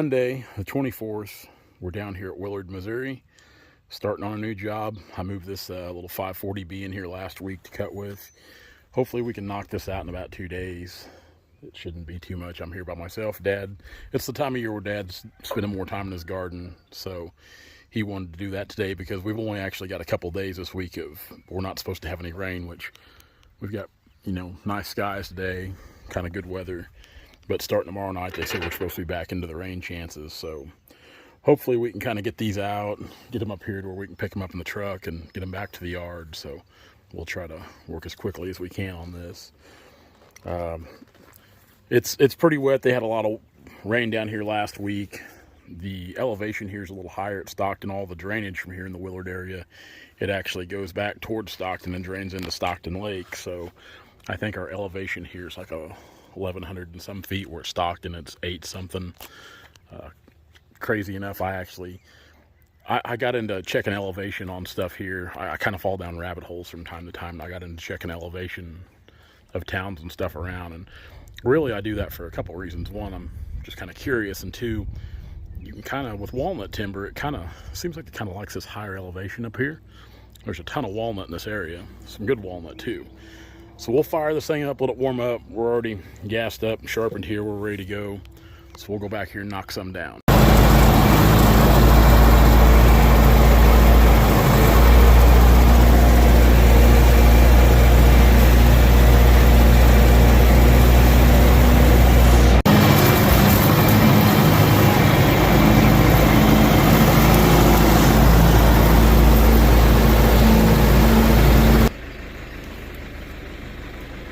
Monday, the 24th, we're down here at Willard, Missouri, starting on a new job. I moved this little 540B in here last week to cut with. Hopefully we can knock this out in about 2 days. It shouldn't be too much. I'm here by myself. Dad, it's the time of year where Dad's spending more time in his garden, so he wanted to do that today because we've only actually got a couple days this week of, we're not supposed to have any rain, which we've got, you know, nice skies today, kind of good weather. But starting tomorrow night, they say we're supposed to be back into the rain chances. So hopefully we can kind of get these out, get them up here to where we can pick them up in the truck and get them back to the yard. So we'll try to work as quickly as we can on this. It's pretty wet. They had a lot of rain down here last week. The elevation here is a little higher at Stockton. All the drainage from here in the Willard area, it actually goes back towards Stockton and drains into Stockton Lake. So I think our elevation here is like a 1,100 and some feet, where at Stockton it's 8 something. Crazy enough, I got into checking elevation on stuff here. I kind of fall down rabbit holes from time to time, and I got into checking elevation of towns and stuff around. And really, I do that for a couple reasons. One, I'm just kind of curious, and two, you can kind of, with walnut timber, it kind of seems like it kind of likes this higher elevation up here. There's a ton of walnut in this area, some good walnut too. So we'll fire this thing up, let it warm up. We're already gassed up and sharpened here. We're ready to go. So we'll go back here and knock some down.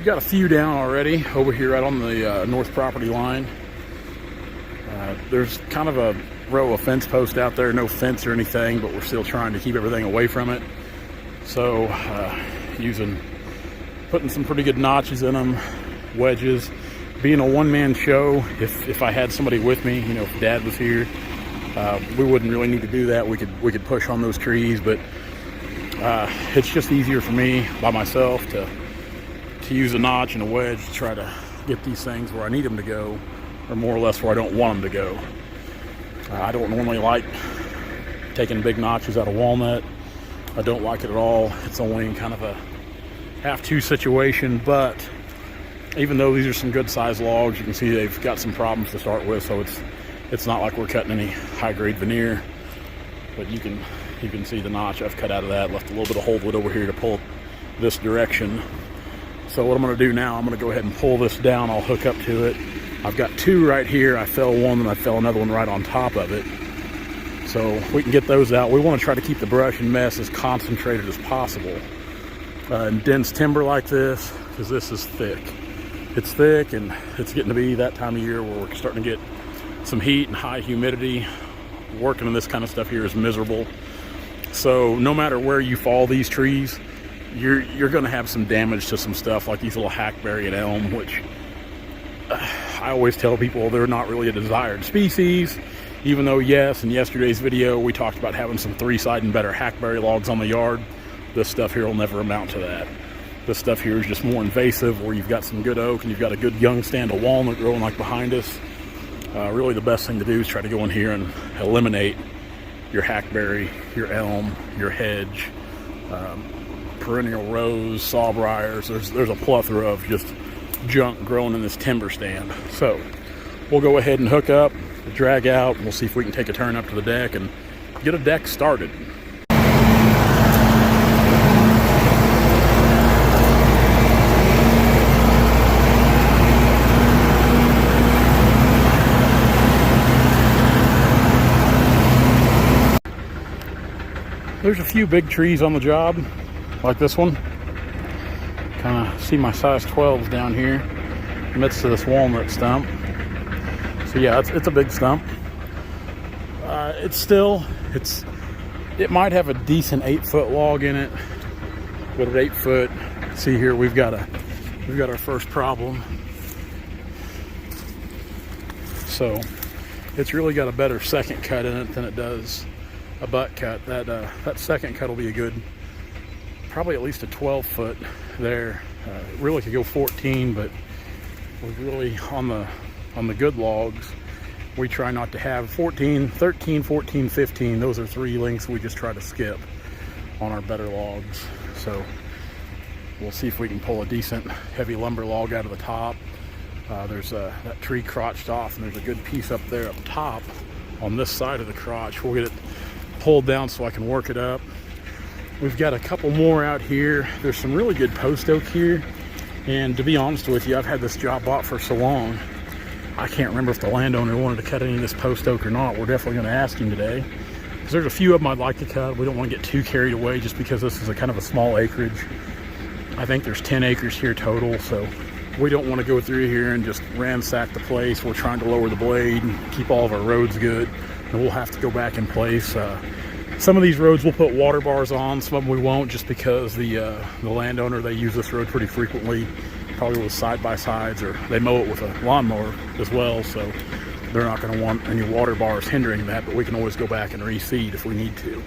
Got a few down already over here right on the north property line. There's kind of a row of fence posts out there, no fence or anything, but we're still trying to keep everything away from it. So putting some pretty good notches in them, wedges. Being a one-man show, if I had somebody with me, you know, if Dad was here, we wouldn't really need to do that. We could push on those trees, but it's just easier for me by myself to use a notch and a wedge to try to get these things where I need them to go, or more or less where I don't want them to go. I don't normally like taking big notches out of walnut. I don't like it at all. It's only kind of a have-to situation, but even though these are some good sized logs, you can see they've got some problems to start with, so it's not like we're cutting any high-grade veneer. But you can see the notch I've cut out of that, left a little bit of hold wood over here to pull this direction. So what I'm going to do now, I'm going to go ahead and pull this down. I'll hook up to it. I've got two right here. I fell one and I fell another one right on top of it. So we can get those out. We want to try to keep the brush and mess as concentrated as possible. In dense timber like this, because this is thick. It's thick, and it's getting to be that time of year where we're starting to get some heat and high humidity. Working on this kind of stuff here is miserable. So no matter where you fall these trees, you're going to have some damage to some stuff like these little hackberry and elm, which I always tell people they're not really a desired species, even though, yes, in yesterday's video we talked about having some 3-side and better hackberry logs on the yard. This stuff here will never amount to that. This stuff here is just more invasive, where you've got some good oak and you've got a good young stand of walnut growing like behind us. Really the best thing to do is try to go in here and eliminate your hackberry, your elm, your hedge, perennial rose, sawbriars. There's a plethora of just junk growing in this timber stand. So we'll go ahead and hook up, drag out, and we'll see if we can take a turn up to the deck and get a deck started. There's a few big trees on the job, like this one. Kind of see my size 12s down here amidst of this walnut stump. So yeah, it's a big stump. It might have a decent 8-foot log in it, but at 8 foot, see here we've got our first problem. So it's really got a better second cut in it than it does a butt cut. That second cut will be a good, probably at least a 12 foot there. Really could go 14, but we're really on the good logs. we try not to have 14, 13, 14, 15. Those are 3 lengths we just try to skip on our better logs. So we'll see if we can pull a decent heavy lumber log out of the top. There's that tree crotched off, and there's a good piece up there up top on this side of the crotch. We'll get it pulled down so I can work it up. We've got a couple more out here. There's some really good post oak here, and to be honest with you, I've had this job bought for so long, I can't remember if the landowner wanted to cut any of this post oak or not. We're definitely going to ask him today, because there's a few of them I'd like to cut. We don't want to get too carried away just because this is a kind of a small acreage. I think there's 10 acres here total, so we don't want to go through here and just ransack the place. We're trying to lower the blade and keep all of our roads good, and we'll have to go back in place. Some of these roads we'll put water bars on, some of them we won't, just because the landowner, they use this road pretty frequently, probably with side-by-sides, or they mow it with a lawnmower as well, so they're not going to want any water bars hindering that, but we can always go back and reseed if we need to.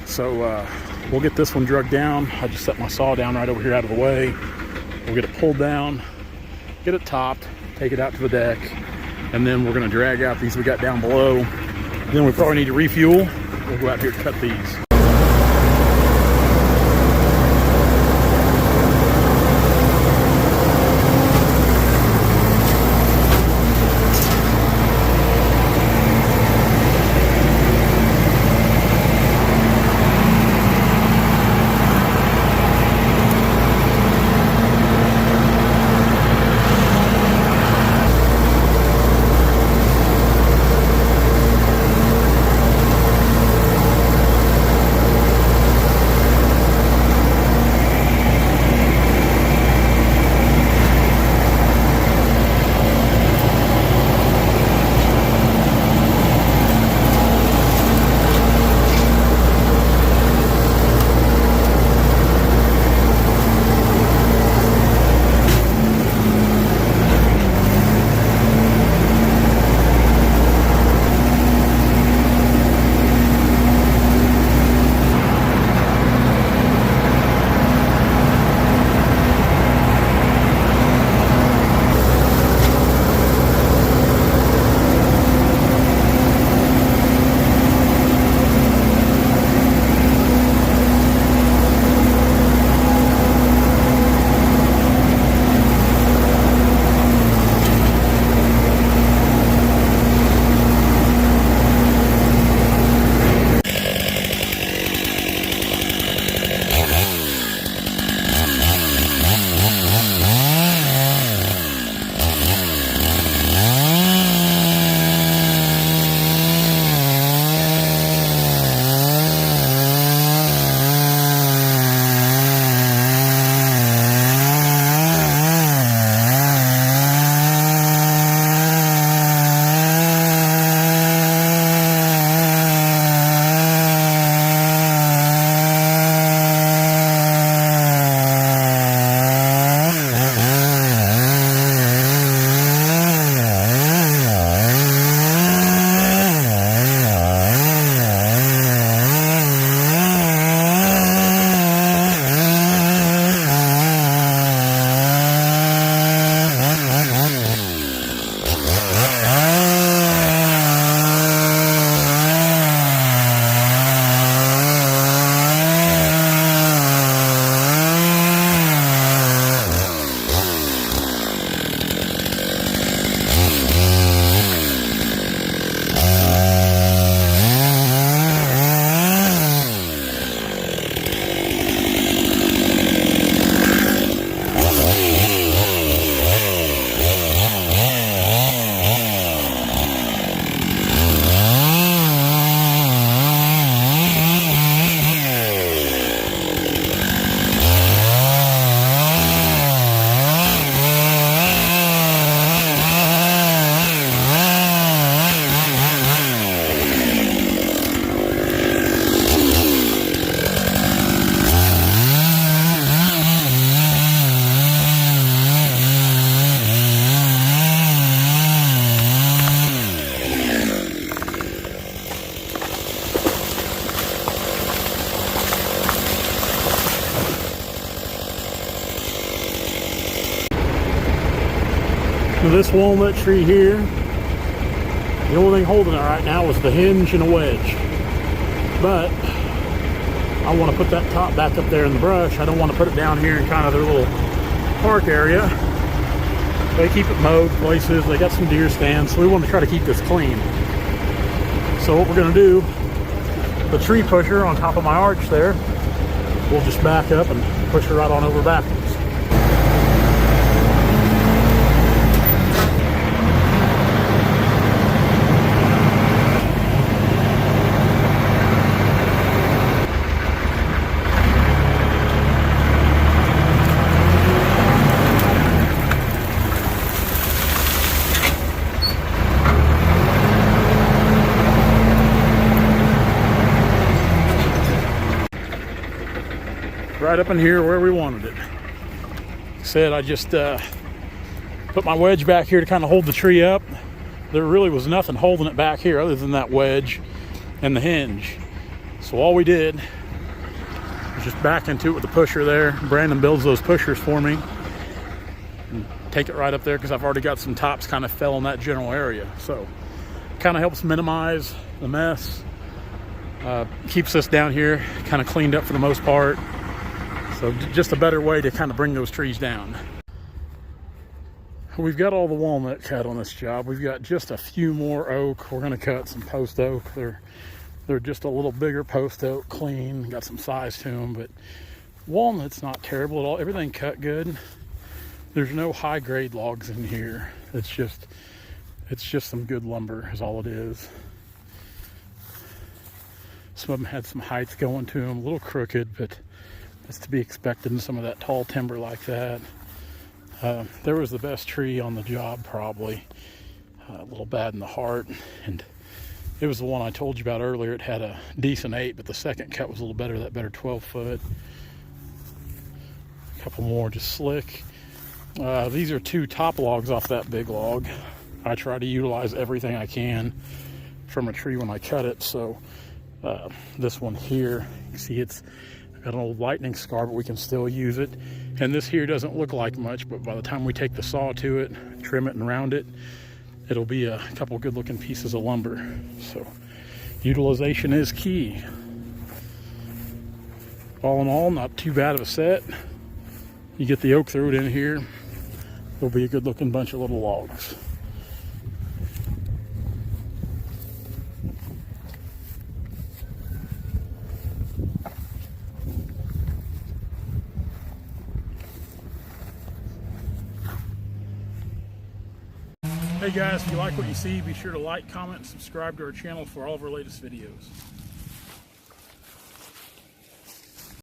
So we'll get this one drugged down. I just set my saw down right over here out of the way. We'll get it pulled down, get it topped, take it out to the deck, and then we're going to drag out these we got down below. Then we probably need to refuel. We'll go out here and cut these. This walnut tree here, The only thing holding it right now is the hinge and a wedge. But I want to put that top back up there in the brush. I don't want to put it down here in kind of their little park area. They keep it mowed places. They got some deer stands, so we want to try to keep this clean. So what we're going to do, the tree pusher on top of my arch there, we'll just back up and push her right on over backwards. Right up in here where we wanted it. Like I said, I just put my wedge back here to kind of hold the tree up. There really was nothing holding it back here other than that wedge and the hinge. So all we did was just back into it with the pusher there. Brandon builds those pushers for me and take it right up there because I've already got some tops kind of fell in that general area. So kind of helps minimize the mess. Keeps us down here kind of cleaned up for the most part. So just a better way to kind of bring those trees down. We've got all the walnut cut on this job. We've got just a few more oak. We're going to cut some post oak. They're just a little bigger post oak, clean, got some size to them, but walnut's not terrible at all. Everything cut good. There's no high grade logs in here. It's just some good lumber is all it is. Some of them had some heights going to them, a little crooked, but that's to be expected in some of that tall timber like that. There was the best tree on the job probably. A little bad in the heart, and it was the one I told you about earlier. It had a decent 8, but the second cut was a little better, that better 12 foot. A couple more just slick. These are 2 top logs off that big log. I try to utilize everything I can from a tree when I cut it. So this one here, you see it's got an old lightning scar, but we can still use it. And this here doesn't look like much, but by the time we take the saw to it, trim it and round it, it'll be a couple good looking pieces of lumber. So utilization is key. All in all, not too bad of a set. You get the oak through it in here, it'll be a good looking bunch of little logs. Hey guys, if you like what you see, be sure to like, comment, and subscribe to our channel for all of our latest videos.